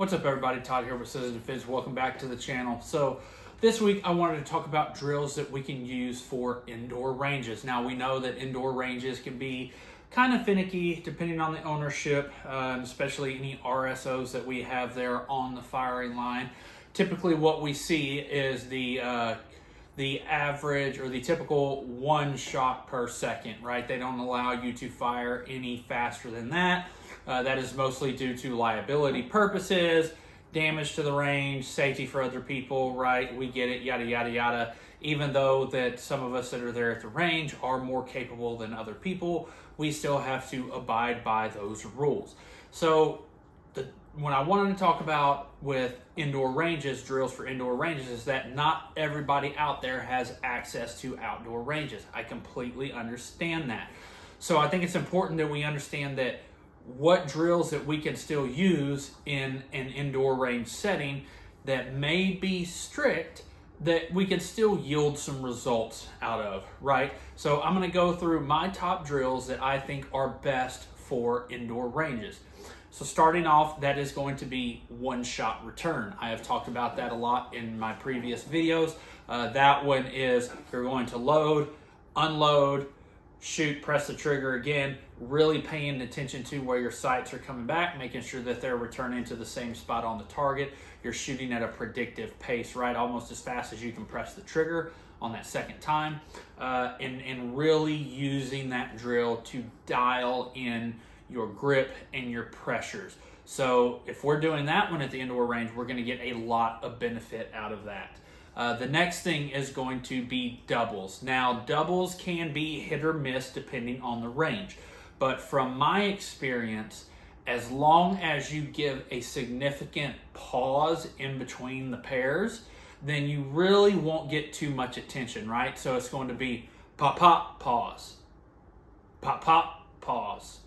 What's up, everybody? Todd here with Scissors and Fizz. Welcome back to the channel. So this week I wanted to talk about drills that we can use for indoor ranges. Now we know that indoor ranges can be kind of finicky depending on the ownership, especially any RSOs that we have there on the firing line. Typically what we see is the average or the typical 1 shot per second, right? They don't allow you to fire any faster than that. That is mostly due to liability purposes, damage to the range, safety for other people, right? We get it, yada, yada, yada. Even though that some of us that are there at the range are more capable than other people, we still have to abide by those rules. So what I wanted to talk about with indoor ranges, drills for indoor ranges, is that not everybody out there has access to outdoor ranges. I completely understand that. So I think it's important that we understand that what drills that we can still use in an indoor range setting that may be strict, that we can still yield some results out of, right? So I'm going to go through my top drills that I think are best for indoor ranges. So starting off, that is going to be 1-shot return. I have talked about that a lot in my previous videos. That one is you're going to load, unload, shoot, press the trigger again, really paying attention to where your sights are coming back, making sure that they're returning to the same spot on the target. You're shooting at a predictive pace, right? Almost as fast as you can press the trigger on that second time, and really using that drill to dial in your grip and your pressures. So if we're doing that one at the indoor range, we're going to get a lot of benefit out of that. The next thing is going to be doubles. Now, doubles can be hit or miss depending on the range. But from my experience, as long as you give a significant pause in between the pairs, then you really won't get too much attention, right? So it's going to be pop, pop, pause. Pop, pop, pause.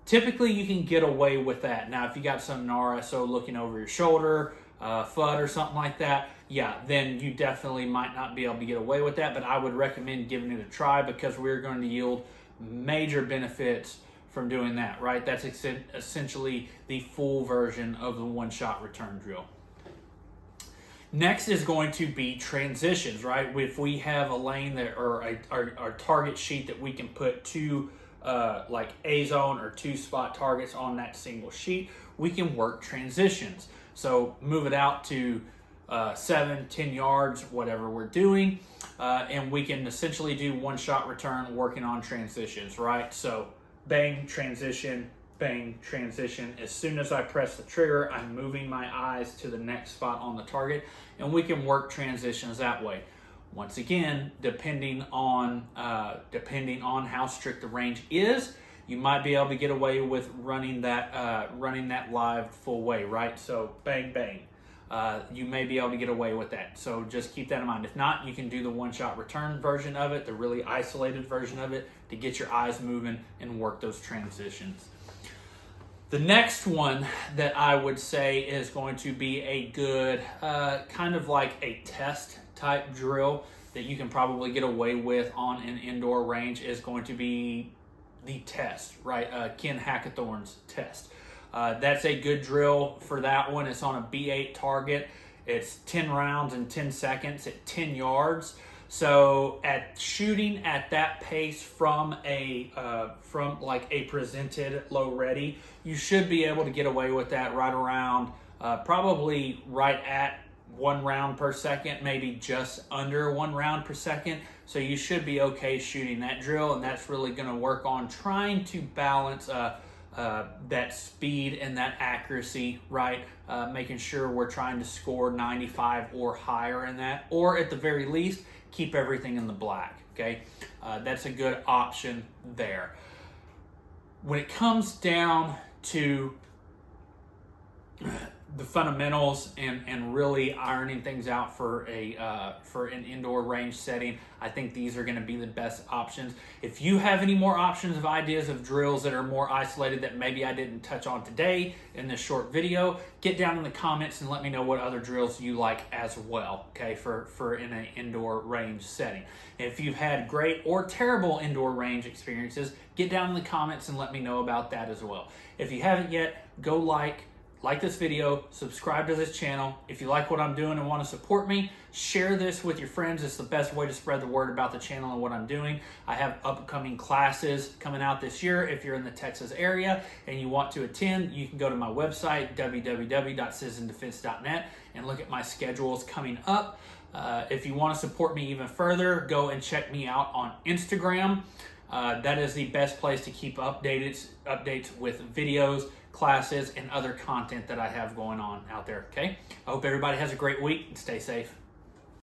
Typically, you can get away with that. Now, if you got some RSO looking over your shoulder, fudd or something like that, yeah, then you definitely might not be able to get away with that, but I would recommend giving it a try because we're going to yield major benefits from doing that, right? That's essentially the full version of the 1-shot return drill. Next is going to be transitions, right? If we have a lane that, or our target sheet that we can put two like A zone or 2-spot targets on that single sheet, we can work transitions. So move it out to 7-10 yards, whatever we're doing, and we can essentially do 1-shot return working on transitions, right? So bang, transition, bang, transition. As soon as I press the trigger, I'm moving my eyes to the next spot on the target, and we can work transitions that way. Once again, depending on how strict the range is, you might be able to get away with running that live full way, right? So bang, bang. You may be able to get away with that. So just keep that in mind. If not, you can do the 1-shot return version of it, the really isolated version of it, to get your eyes moving and work those transitions. The next one that I would say is going to be a good kind of like a test type drill that you can probably get away with on an indoor range is going to be the test, right? Ken Hackathorn's test. That's a good drill for that one. It's on a B8 target. It's 10 rounds in 10 seconds at 10 yards. So at shooting at that pace from like a presented low ready, you should be able to get away with that right around probably right at 1 round per second, maybe just under 1 round per second. So you should be okay shooting that drill, and that's really going to work on trying to balance that speed and that accuracy, right? Making sure we're trying to score 95 or higher in that, or at the very least, keep everything in the black, okay? That's a good option there. When it comes down to the fundamentals and really ironing things out for an indoor range setting, I think these are going to be the best options. If you have any more options of ideas of drills that are more isolated that maybe I didn't touch on today in this short video, get down in the comments and let me know what other drills you like as well, okay, for in an indoor range setting. If you've had great or terrible indoor range experiences, get down in the comments and let me know about that as well. If you haven't yet, go like, like this video, subscribe to this channel. If you like what I'm doing and want to support me, share this with your friends. It's the best way to spread the word about the channel and what I'm doing. I have upcoming classes coming out this year. If you're in the Texas area and you want to attend, you can go to my website, www.citizendefense.net, and look at my schedules coming up. If you want to support me even further, go and check me out on Instagram. That is the best place to keep updates with videos, classes, and other content that I have going on out there, okay? I hope everybody has a great week and stay safe.